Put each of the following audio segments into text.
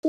I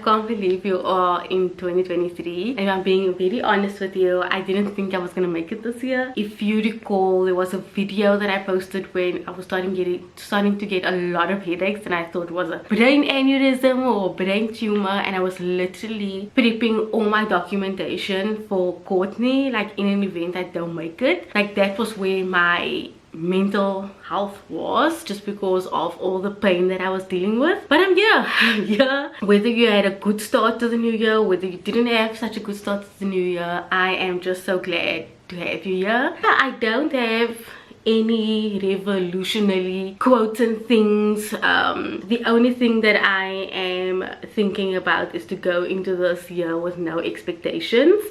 can't believe you are in 2023. And if I'm being very honest with you, I didn't think I was gonna make it this year. If you recall, there was a video that I posted when I was starting to get a lot of headaches, and I thought it was a brain aneurysm or brain tumor, and I was literally prepping all my documentation for Courtney, like in an event I don't make it. Like that was where my mental health was, just because of all the pain that I was dealing with. But I'm here. Whether you had a good start to the new year, whether you didn't have such a good start to the new year, I am just so glad to have you here. I don't have any revolutionary quotes and things. The only thing that I am thinking about is to go into this year with no expectations.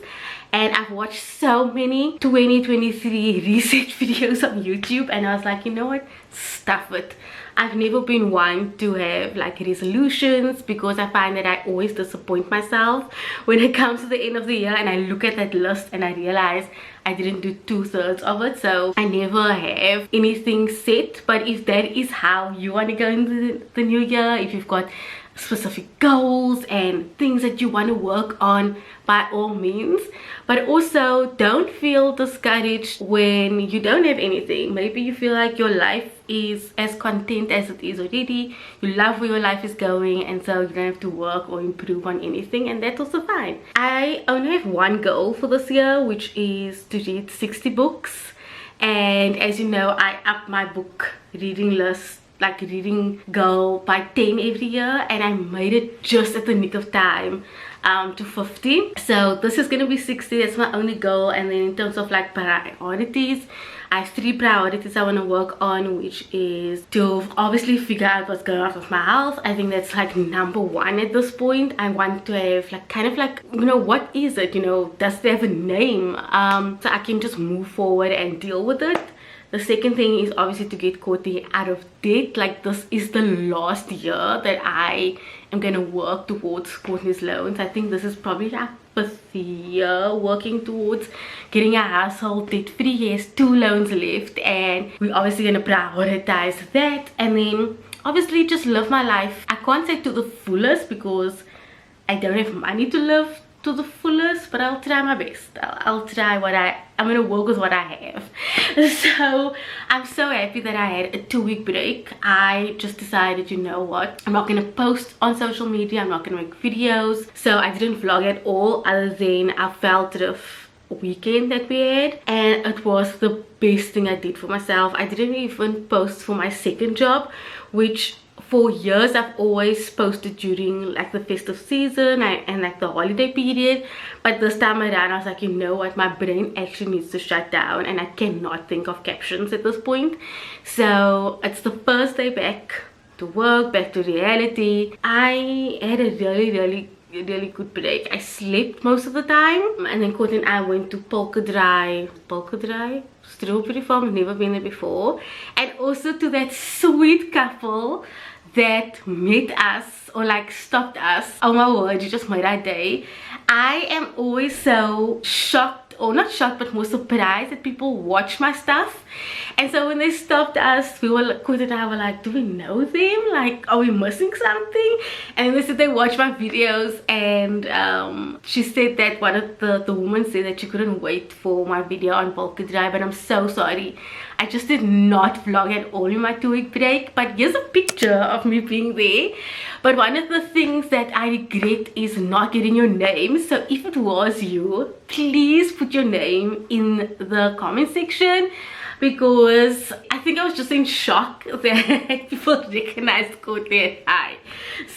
And I've watched so many 2023 research videos on YouTube, and I was like, you know what, stuff it. I've never been one to have like resolutions, because I find that I always disappoint myself when it comes to the end of the year and I look at that list and I realize I didn't do 2/3 of it. So I never have anything set. But if that is how you want to go into the new year, if you've got specific goals and things that you want to work on, by all means. But also don't feel discouraged when you don't have anything. Maybe you feel like your life is as content as it is already, you love where your life is going, and so you don't have to work or improve on anything, and that's also fine. I only have one goal for this year, which is to read 60 books. And as you know, I up my book reading list, like reading goal, by 10 every year, and I made it just at the nick of time to 50. So this is gonna be 60. That's my only goal. And then in terms of like priorities, I have 3 priorities I want to work on, which is to obviously figure out what's going on with my health. I think that's like number 1 at this point. I want to have like kind of like, you know, what is it, you know, does it have a name, so I can just move forward and deal with it. The second thing is obviously to get Courtney out of debt. Like this is the last year that I am gonna work towards Courtney's loans. I think this is probably like 5th year working towards getting our household debt free. He has 2 loans left, and we're obviously gonna prioritize that. And then obviously just live my life. I can't say to the fullest because I don't have money to live to the fullest, but I'll try my best. I'll try what I'm gonna work with what I have. So I'm so happy that I had a 2-week break. I just decided, you know what, I'm not gonna post on social media, I'm not gonna make videos. So I didn't vlog at all, other than our Veld Drift weekend that we had, and it was the best thing I did for myself. I didn't even post for my second job, which for years I've always posted during like the festive season and like the holiday period. But this time around I was like, you know what, my brain actually needs to shut down and I cannot think of captions at this point. So it's the first day back to work, back to reality. I had a really good break. I slept most of the time, and then Courtney and I went to Polka Dry Strawberry Farm. Never been there before. And also to that sweet couple that met us, or like stopped us. Oh my word, you just made our day. I am always so shocked, or not shocked, but more surprised that people watch my stuff. And so when they stopped us, Courtney and I were like, do we know them? Like, are we missing something? And they said they watch my videos, and she said that one of the women said that she couldn't wait for my video on Polka Dry. But I'm so sorry, I just did not vlog at all in my 2-week break. But here's a picture of me being there. But one of the things that I regret is not getting your name. So if it was you, please put your name in the comment section. because I think I was just in shock that people recognized Courtney and I.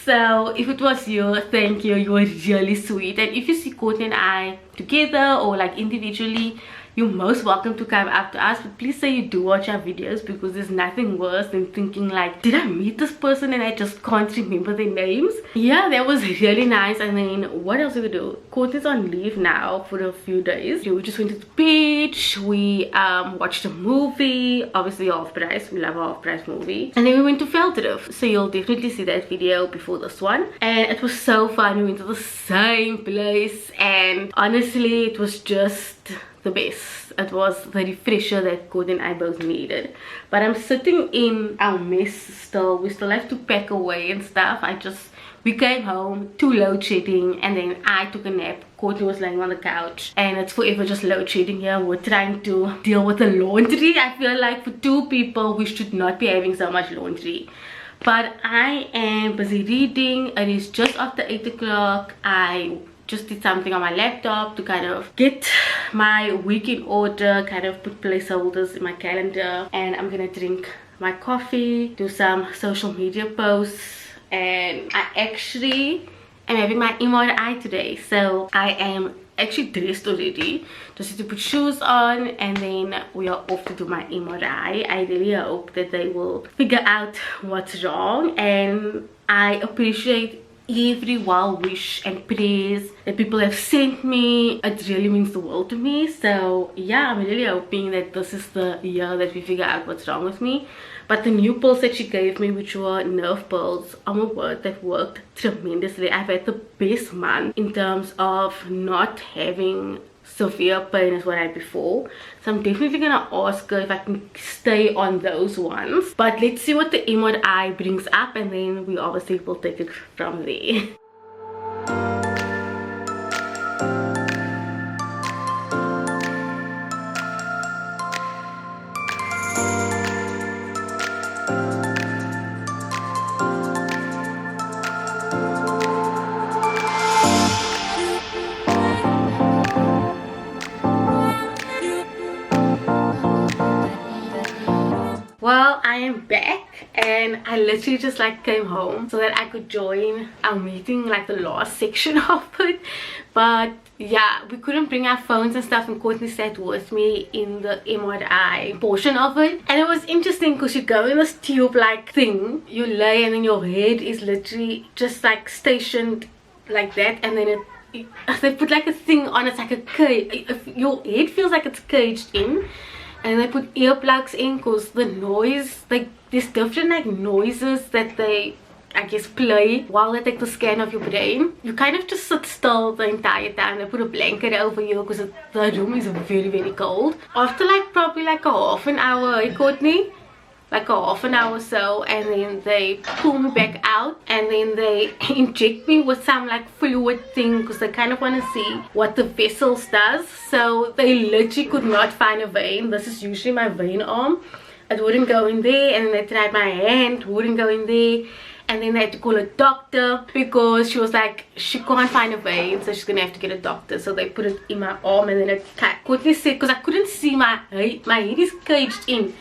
So if it was you, thank you, you were really sweet. And if you see Courtney and I together or like individually, you're most welcome to come up to us, but please say you do watch our videos, because there's nothing worse than thinking like, did I meet this person and I just can't remember their names? Yeah, that was really nice. And then what else did we do? Courtney's on leave now for a few days. We just went to the beach, we watched a movie, obviously Half Price, we love a Half Price movie, and then we went to Veldrift, so you'll definitely see that video before this one. And it was so fun. We went to the same place, and honestly it was just the best. It was the refresher that Courtney and I both needed. But I'm sitting in our mess still. We still have to pack away and stuff. We came home to load shedding, and then I took a nap. Courtney was laying on the couch, and it's forever just load shedding here. We're trying to deal with the laundry. I feel like for two people we should not be having so much laundry. But I am busy reading. It is just after 8 o'clock. I just did something on my laptop to kind of get my week in order, kind of put placeholders in my calendar, and I'm gonna drink my coffee, do some social media posts, and I actually am having my MRI today. So I am actually dressed already, just need to put shoes on, and then we are off to do my MRI. I really hope that they will figure out what's wrong, and I appreciate every well wish and prayers that people have sent me. It really means the world to me. So yeah, I'm really hoping that this is the year that we figure out what's wrong with me. But the new pills that she gave me, which were nerve pills, oh my word, that worked tremendously. I've had the best month in terms of not having severe pain as what I had before. So I'm definitely gonna ask her if I can stay on those ones. But let's see what the MRI brings up, and then we obviously will take it from there. Well, I am back, and I literally just like came home so that I could join our meeting, like the last section of it. But yeah, we couldn't bring our phones and stuff, and Courtney sat with me in the MRI portion of it. And it was interesting because you go in this tube like thing, you lay, and then your head is literally just like stationed like that, and then they put like a thing on. It's like a cage. Your head feels like it's caged in, and they put earplugs in because the noise, like there's different like noises that they, I guess, play while they take the scan of your brain. You kind of just sit still the entire time. They put a blanket over you because the room is very, very cold. After like probably like a half an hour, hey Courtney? Like a half an hour or so, and then they pull me back out, and then they inject me with some like fluid thing because they kind of want to see what the vessels does. So they literally could not find a vein. This is usually my vein arm. It wouldn't go in there, and then they tried my hand, wouldn't go in there, and then they had to call a doctor because she was like, she can't find a vein, so she's gonna have to get a doctor. So they put it in my arm, and then it Courtney said, because I couldn't see my head is caged in,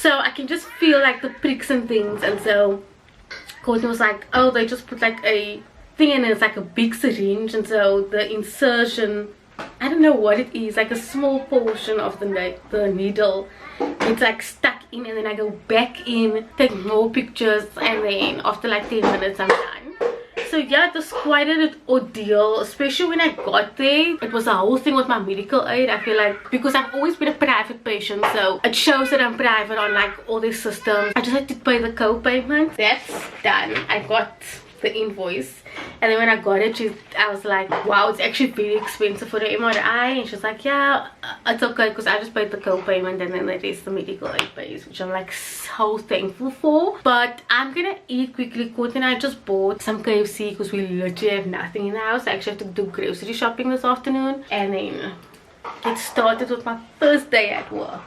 so I can just feel like the pricks and things. And so Courtney was like, oh, they just put like a thing, and it's like a big syringe, and so the insertion, I don't know what it is, like a small portion of the needle, it's like stuck in, and then I go back in, take more pictures, and then after like 10 minutes I'm done. So yeah, it was quite an ordeal, especially when I got there. It was a whole thing with my medical aid. I feel like because I've always been a private patient, so it shows that I'm private on like all these systems. I just had to pay the co-payment. That's done. I got the invoice, and then when I got it, I was like, wow, it's actually very expensive for the MRI. And she's like, yeah, it's okay because I just paid the co-payment, and then the rest the medical aid pays, which I'm like so thankful for. But I'm gonna eat quickly. Courtney and I just bought some KFC because we literally have nothing in the house. I actually have to do grocery shopping this afternoon, and then get started with my first day at work.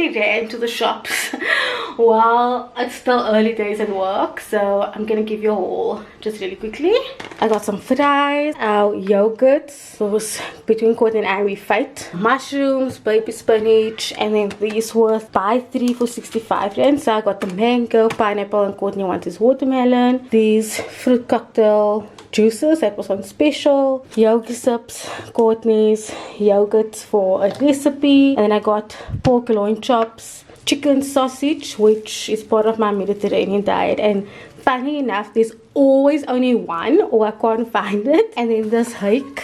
literally ran to the shops while it's still early days at work, so I'm gonna give you a haul just really quickly. I got some fries, our yogurts. So it was between Courtney and I, we fight. Mushrooms, baby spinach, and then these was buy 3 for 65 rand. So I got the mango, pineapple, and Courtney wants his watermelon. These fruit cocktail juices that was on special. Yogi sips, Courtney's yogurts for a recipe. And then I got pork loin chops, chicken sausage, which is part of my Mediterranean diet, and funny enough there's always only one, or I can't find it. And then this hake,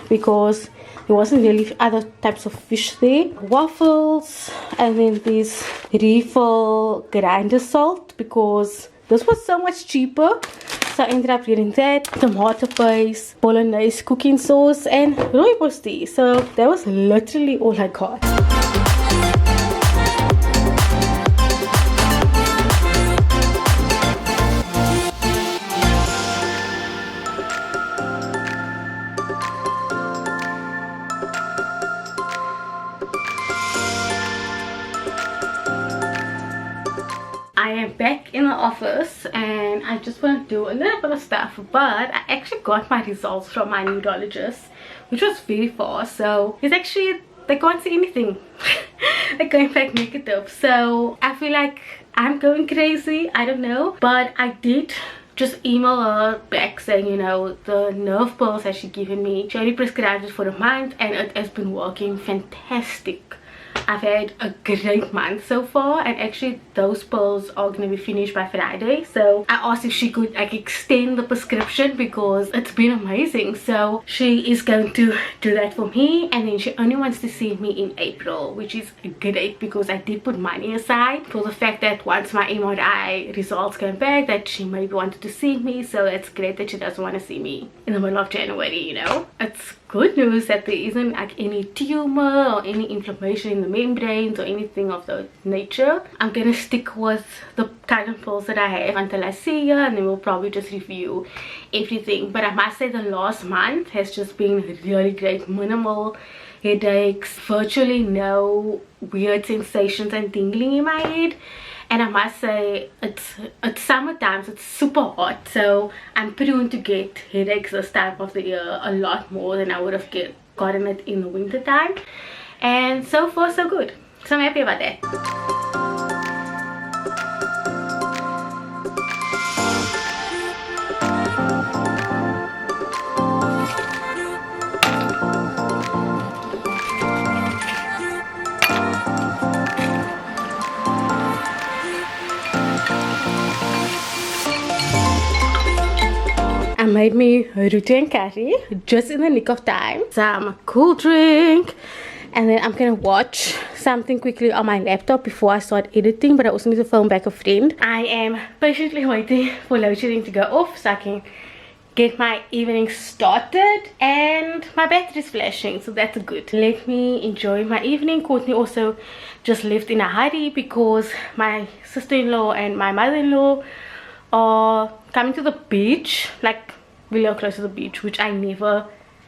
because there wasn't really other types of fish there. Waffles, and then this refill grinder salt, because this was so much cheaper, so I ended up getting that. Tomato paste, bolognese cooking sauce, and rooibos tea. So that was literally all I got. I am back in the office and I just want to do a little bit of stuff, but I actually got my results from my neurologist, which was very fast. So it's actually, they can't see anything. They're going back negative. So I feel like I'm going crazy, I don't know, but I did just email her back saying, you know, the nerve pills that she given me, she only prescribed it for a month and it has been working fantastic. I've had a great month so far, and actually those pills are going to be finished by Friday. So I asked if she could like extend the prescription because it's been amazing. So she is going to do that for me, and then she only wants to see me in April, which is great because I did put money aside for the fact that once my MRI results came back that she maybe wanted to see me. So it's great that she doesn't want to see me in the middle of January, you know. It's good news that there isn't like any tumor or any inflammation in the membranes or anything of that nature. I'm gonna stick with the current pills that I have until I see her, and then we'll probably just review everything. But I must say the last month has just been really great. Minimal headaches, virtually no weird sensations and tingling in my head. And I must say, it's summertime, so it's super hot, so I'm prone to get headaches this time of the year a lot more than I would have gotten it in the winter time. And so far so good, so I'm happy about that. I made me roti and curry just in the nick of time. Some cool drink, and then I'm gonna watch something quickly on my laptop before I start editing, but I also need to phone back a friend. I am patiently waiting for load shedding to go off so I can get my evening started, and my battery's flashing, so that's good. Let me enjoy my evening. Courtney also just left in a hurry because my sister-in-law and my mother-in-law are coming to the beach. Like, we live close to the beach, which I never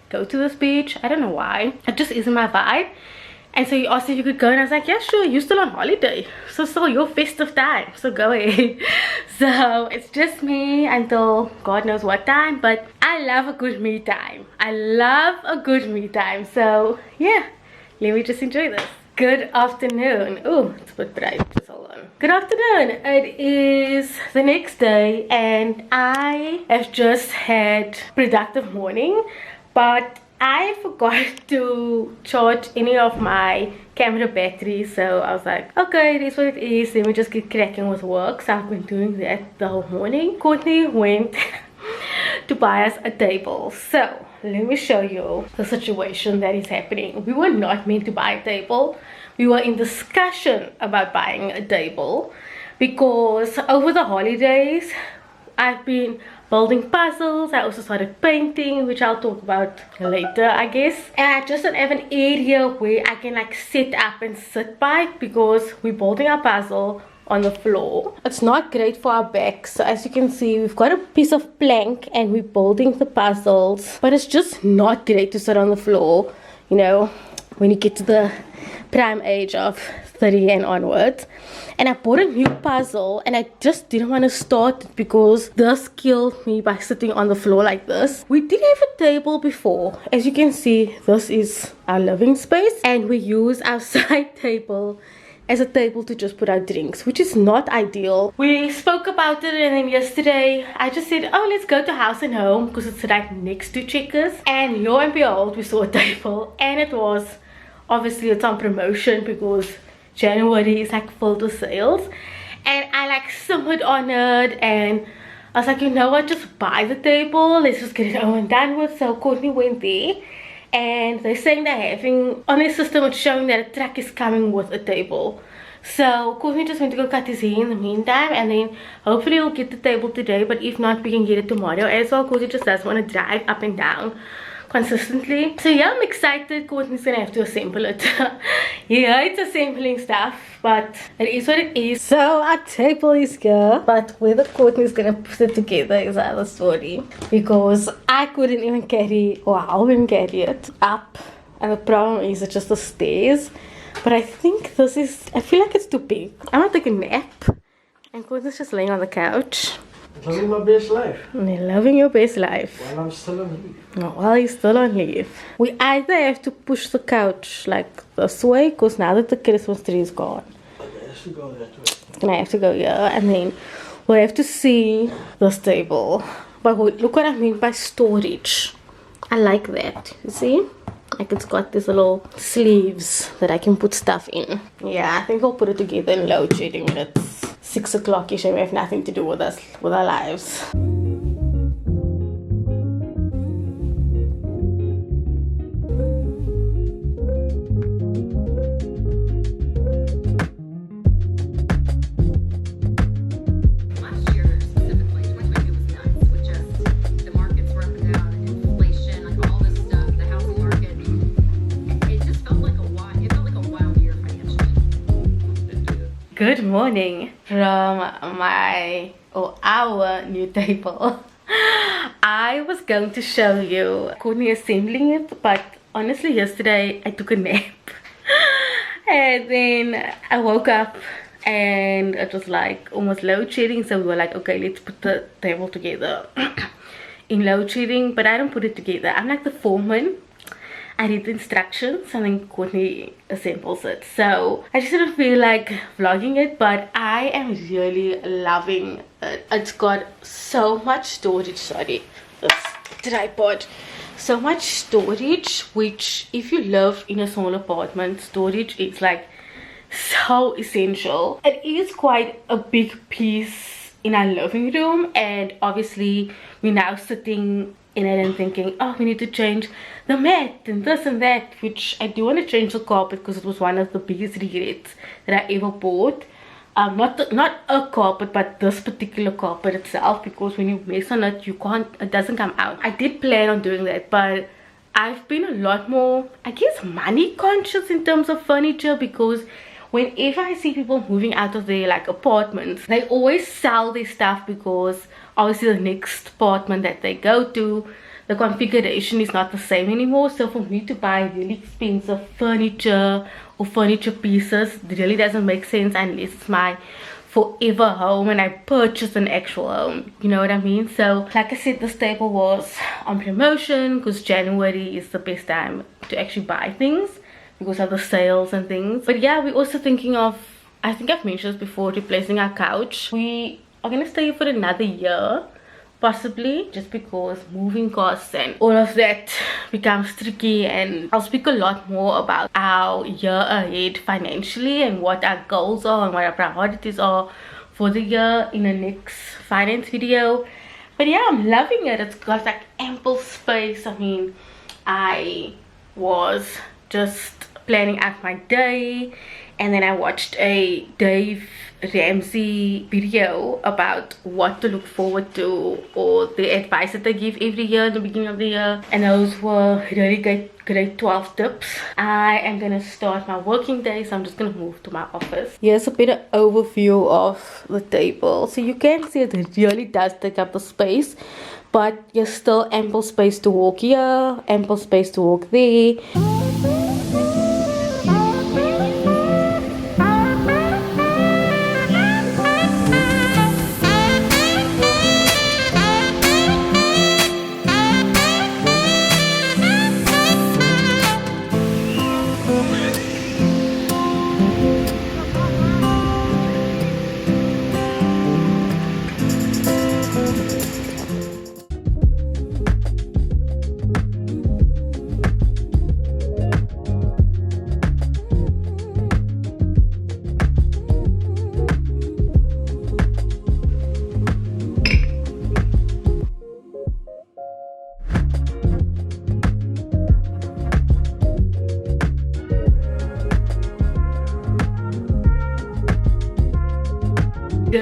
go to this beach. I don't know why, it just isn't my vibe. And so he asked if you could go, and I was like, yeah, sure, you're still on holiday, so still your festive time, so go ahead. So it's just me until God knows what time, but I love a good me time. I love a good me time. So yeah, let me just enjoy this. Good afternoon. Oh, it's a bit bright, just hold on. Good afternoon. It is the next day and I have just had productive morning, but I forgot to charge any of my camera batteries. So I was like, okay, it is what it is, let me just get cracking with work. So I've been doing that the whole morning. Courtney went to buy us a table. So let me show you the situation that is happening. We were not meant to buy a table. We were in discussion about buying a table because over the holidays I've been building puzzles. I also started painting, which I'll talk about later, I guess. And I just don't have an area where I can like sit up and sit by because we're building our puzzle on the floor. It's not great for our backs. So as you can see, we've got a piece of plank and we're building the puzzles, but it's just not great to sit on the floor, you know. when you get to the prime age of 30 and onwards. And I bought a new puzzle and I just didn't want to start it because this killed me by sitting on the floor like this. We did have a table before. As you can see, this is our living space and we use our side table as a table to just put our drinks, which is not ideal. We spoke about it and then yesterday I just said, oh, let's go to House and Home because it's right next to Checkers. And lo and behold, we saw a table and it was, obviously it's on promotion because January is like filled with sales. And I like simmered on it and I was like, you know what, just buy the table, let's just get it over and done with. So Courtney went there and they're saying they're having, on their system it's showing that a truck is coming with a table. So Courtney just went to go cut his hair in the meantime and then hopefully we'll get the table today, but if not we can get it tomorrow as well. Courtney just doesn't want to drive up and down consistently. So yeah, I'm excited. Courtney's gonna have to assemble it. He hates assembling stuff, but it is what it is. So our table is here, but whether Courtney's gonna put it together is another story because I couldn't even carry or help him carry it up, and the problem is it's just the stairs. But I think this is, I feel like it's too big. I want to take a nap and Courtney's just laying on the couch. Living my best life. You're loving your best life. While I'm still on leave. No, while he's still on leave. We either have to push the couch like this way, because now that the Christmas tree is gone, It has to go that way. it's gonna have to go here, and then we'll have to see this table. But look what I mean by storage. I like that. You see? Like it's got these little sleeves that I can put stuff in. Yeah, I think I'll put it together in load shedding when it's 6 o'clock-ish and we have nothing to do with us, with our lives. Good morning from my or our new table. I was going to show you Courtney assembling it, but honestly yesterday I took a nap and then I woke up and it was like almost load shedding, so we were like, okay, let's put the table together in load shedding. But I don't put it together, I'm like the foreman. I read the instructions and then Courtney assembles it. So I just didn't feel like vlogging it, but I am really loving it. It's got so much storage. Sorry, this tripod. So much storage, which if you live in a small apartment, storage is like so essential. It is quite a big piece in our living room, and obviously we're now sitting in it and thinking, oh, we need to change the mat and this and that, which I do want to change the carpet because it was one of the biggest regrets that I ever bought. Not a carpet, but this particular carpet itself, because when you mess on it, it doesn't come out. I did plan on doing that, but I've been a lot more, I guess, money conscious in terms of furniture, because whenever I see people moving out of their like apartments, they always sell their stuff because obviously the next apartment that they go to, the configuration is not the same anymore. So for me to buy really expensive furniture or furniture pieces, it really doesn't make sense unless it's my forever home and I purchase an actual home, you know what I mean? So like I said, this table was on promotion because January is the best time to actually buy things because of the sales and things. But yeah, we're also thinking of, I think I've mentioned this before, replacing our couch. We are gonna stay here for another year possibly, just because moving costs and all of that becomes tricky. And I'll speak a lot more about our year ahead financially and what our goals are and what our priorities are for the year in the next finance video. But yeah, I'm loving it. It's got like ample space. I mean, I was just planning out my day and then I watched a Dave Ramsey video about what to look forward to, or the advice that they give every year in the beginning of the year, and those were really great 12 tips. I am gonna start my working day, so I'm just gonna move to my office. Here's a bit of overview of the table. So you can see it really does take up the space, but there's still ample space to walk here, ample space to walk there.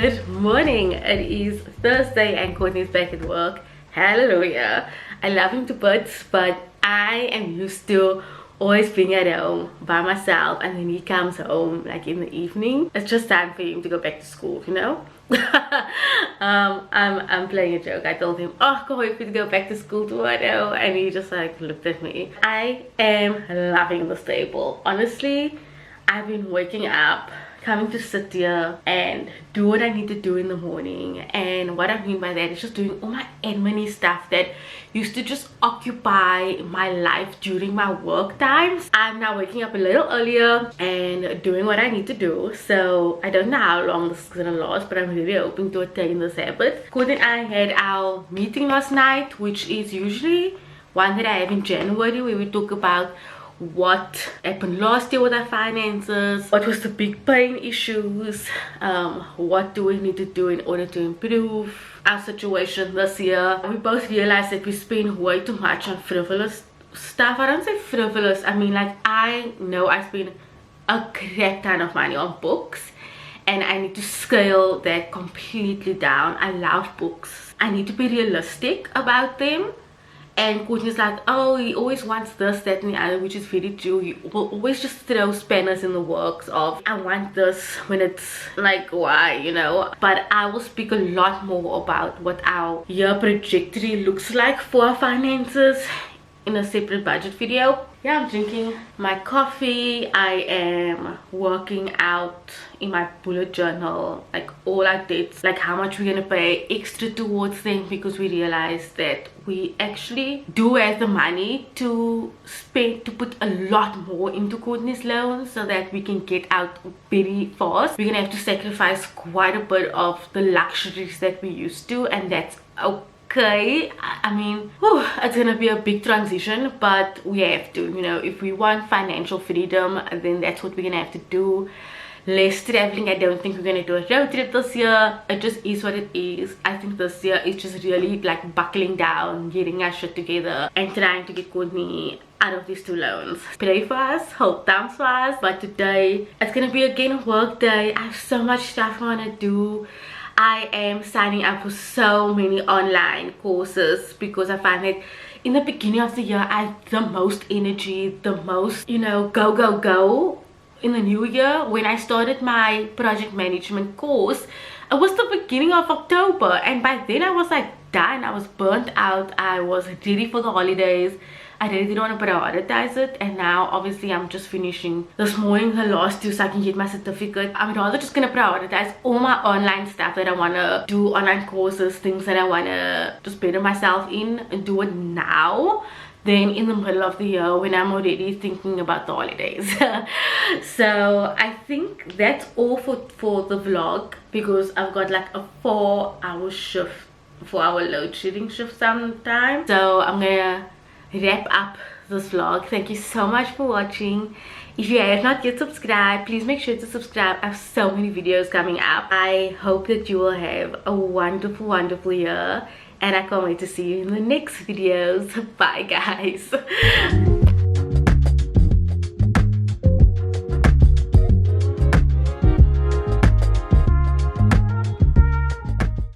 Good morning. It is Thursday and Courtney's back at work. Hallelujah. I love him to bits, but I am used to always being at home by myself, and then he comes home like in the evening. It's just time for him to go back to school, you know. I'm playing a joke. I told him, oh, can't wait for you to go back to school tomorrow, and he just like looked at me. I am loving the stable. Honestly, I've been waking up, coming to sit here and do what I need to do in the morning. And what I mean by that is just doing all my admin stuff that used to just occupy my life during my work times. I'm now waking up a little earlier and doing what I need to do. So I don't know how long this is gonna last, but I'm really hoping to attain this habit. Courtney and I had our meeting last night, which is usually one that I have in January, where we talk about what happened last year with our finances, what was the big pain issues, what do we need to do in order to improve our situation this year. We both realized that we spend way too much on frivolous stuff. I don't say frivolous, I mean like I know I spend a crap ton of money on books, and I need to scale that completely down. I love books. I need to be realistic about them. And Courtney's like, oh, he always wants this, that and the other, which is very true. He will always just throw spanners in the works of, I want this, when it's like, why, you know. But I will speak a lot more about what our year trajectory looks like for our finances in a separate budget video. Yeah, I'm drinking my coffee. I am working out in my bullet journal, like all our debts, like how much we're gonna pay extra towards them, because we realized that we actually do have the money to spend, to put a lot more into Courtney's loans so that we can get out very fast. We're gonna have to sacrifice quite a bit of the luxuries that we used to, and that's okay. I mean, it's gonna be a big transition, but we have to, you know, if we want financial freedom, then that's what we're gonna have to do. Less traveling. I don't think we're gonna do a road trip this year. It just is what it is. I think this year is just really like buckling down, getting our shit together, and trying to get Courtney out of these two loans. Pray for us, hold down for us. But today it's gonna be again a work day. I have so much stuff I wanna do. I am signing up for so many online courses because I find that in the beginning of the year I have the most energy, the most, you know, go. In the new year, when I started my project management course, it was the beginning of October, and by then I was like done. I was burnt out. I was ready for the holidays. I really didn't want to prioritize it, and now obviously I'm just finishing this morning the last two so I can get my certificate. I'm rather just gonna prioritize all my online stuff that I want to do, online courses, things that I want to just better myself in, and do it now than in the middle of the year when I'm already thinking about the holidays. So I think that's all for the vlog, because I've got like a 4-hour shift, 4-hour load shedding shift sometime. So I'm gonna wrap up this vlog. Thank you so much for watching. If you have not yet subscribed, please make sure to subscribe. I have so many videos coming up. I hope that you will have a wonderful year, and I can't wait to see you in the next videos. Bye guys.